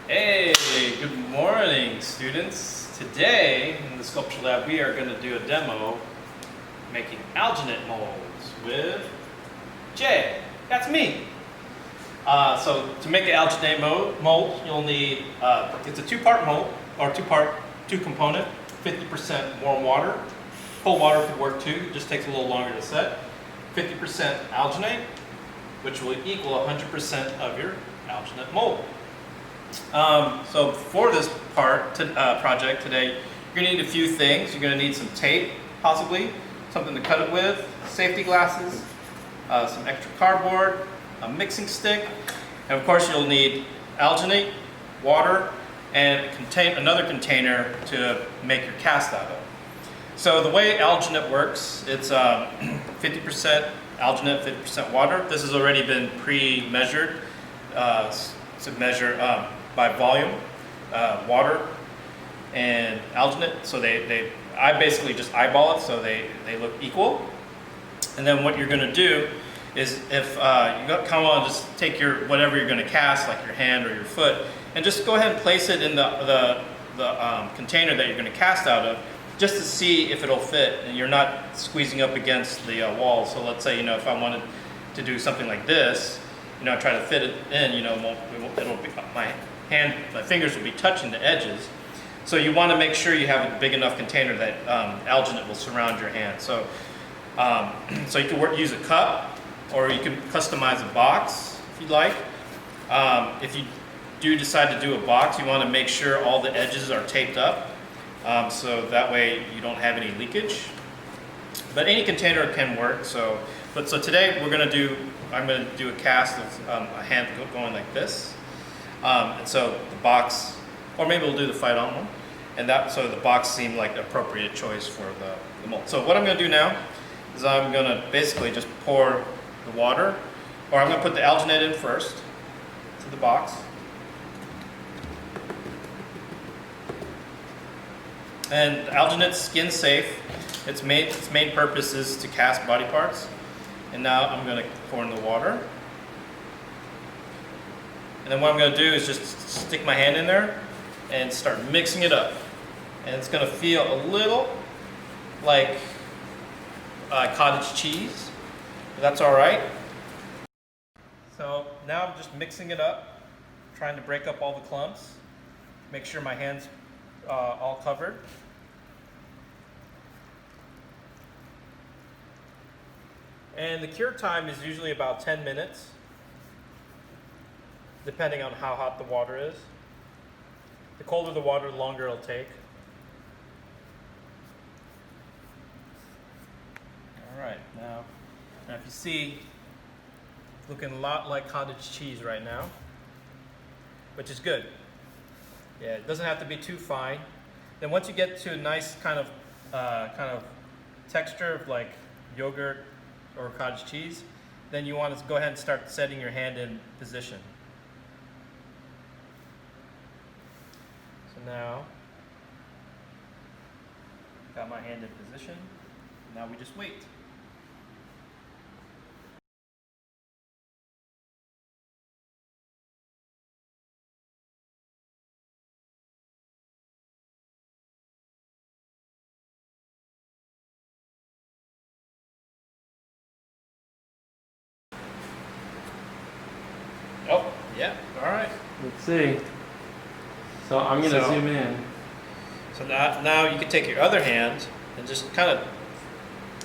Hey, good morning, students. Today in the sculpture lab we are going to do a demo making alginate molds with Jay. That's me. So to make an alginate mold, you'll need it's a two-part mold or two-component. 50% warm water. Cold water could work too. It just takes a little longer to set. 50% alginate, which will equal 100% of your alginate mold. So for this project today, you're going to need a few things. You're going to need some tape, possibly, something to cut it with, safety glasses, some extra cardboard, a mixing stick, and of course you'll need alginate, water, and another container to make your cast out of. So the way alginate works, it's 50% alginate, 50% water. This has already been pre-measured to measure by volume, water and alginate. So I basically just eyeball it so they look equal. And then what you're going to do is if you come on, just take your whatever you're going to cast, like your hand or your foot, and just go ahead and place it in the container that you're going to cast out of, just to see if it'll fit and you're not squeezing up against the wall. So let's say, if I wanted to do something like this, try to fit it in, it'll be, my fingers will be touching the edges. So you want to make sure you have a big enough container that alginate will surround your hand. So, so you can use a cup, or you can customize a box if you'd like. If you do decide to do a box, you want to make sure all the edges are taped up, so that way you don't have any leakage. But any container can work. So today I'm going to do a cast of a hand going like this. And so the box, or maybe we'll do the fight-on one, and so the box seemed like the appropriate choice for the mold. So what I'm going to do now is I'm going to basically just pour the water, or I'm going to put the alginate in first to the box. And alginate's skin safe. Its main purpose is to cast body parts. And now I'm going to pour in the water. And then what I'm going to do is just stick my hand in there and start mixing it up. And it's going to feel a little like cottage cheese. That's all right. So now I'm just mixing it up, trying to break up all the clumps, make sure my hand's all covered. And the cure time is usually about 10 minutes, depending on how hot the water is. The colder the water, the longer it'll take. All right, now if you see, it's looking a lot like cottage cheese right now, which is good. Yeah, it doesn't have to be too fine. Then once you get to a nice kind of texture of like yogurt or cottage cheese, then you want to go ahead and start setting your hand in position. So now, got my hand in position. Now we just wait. Oh, yeah, all right. Let's see. So I'm going to zoom in. So now you can take your other hand and just kind of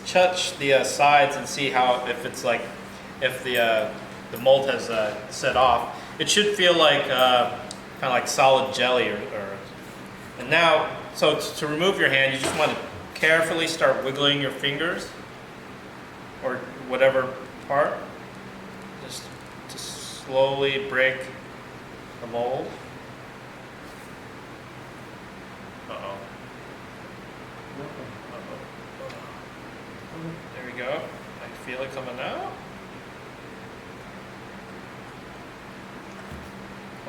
touch the sides and see if the mold has set off. It should feel like kind of like solid jelly and now, so to remove your hand, you just want to carefully start wiggling your fingers or whatever part. Just to slowly break the mold. Uh-oh. There we go. I can feel it coming out.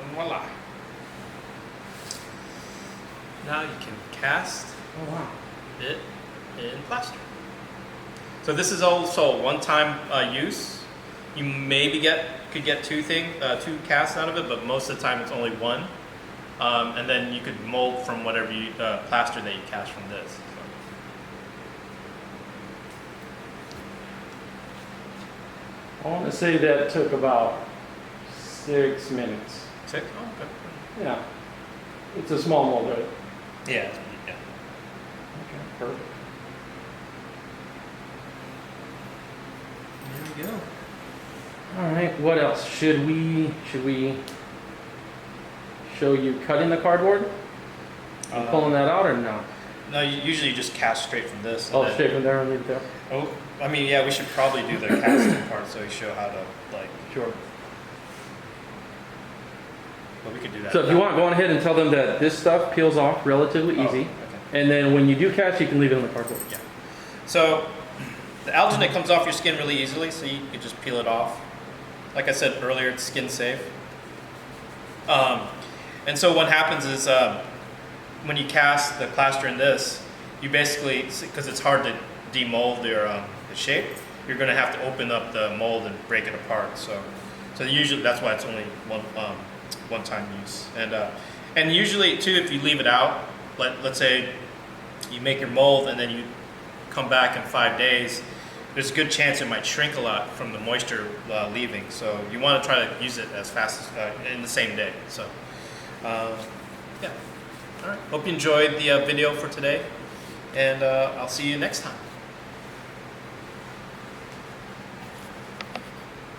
And voila. Now you can cast it in plaster. So this is also one-time use. You maybe could get two casts out of it, but most of the time it's only one. and then you could mold from whatever you plaster that you cast from this. So. I want to say that took about 6 minutes. 6? Oh, okay. Yeah. It's a small mold, right? Yeah. Yeah. Okay, perfect. There we go. All right, what else? Should we show you cutting the cardboard and pulling that out or no? No, you usually just cast straight from this. Oh, straight from there and leave it there? Oh, I mean, yeah, we should probably do the casting part so we show how to, like, Sure. but we could do that. So if you want, go on ahead and tell them that this stuff peels off relatively easy. Okay. And then when you do cast, you can leave it on the cardboard. Yeah. So the alginate comes off your skin really easily, so you can just peel it off. Like I said earlier, it's skin safe. And so what happens is when you cast the plaster in this, you basically, because it's hard to demold the shape, you're going to have to open up the mold and break it apart. So usually that's why it's only one-time use. And usually too, if you leave it out, let's say you make your mold and then you come back in 5 days, there's a good chance it might shrink a lot from the moisture leaving. So you want to try to use it as fast as in the same day. So yeah. All right. Hope you enjoyed the video for today, and I'll see you next time.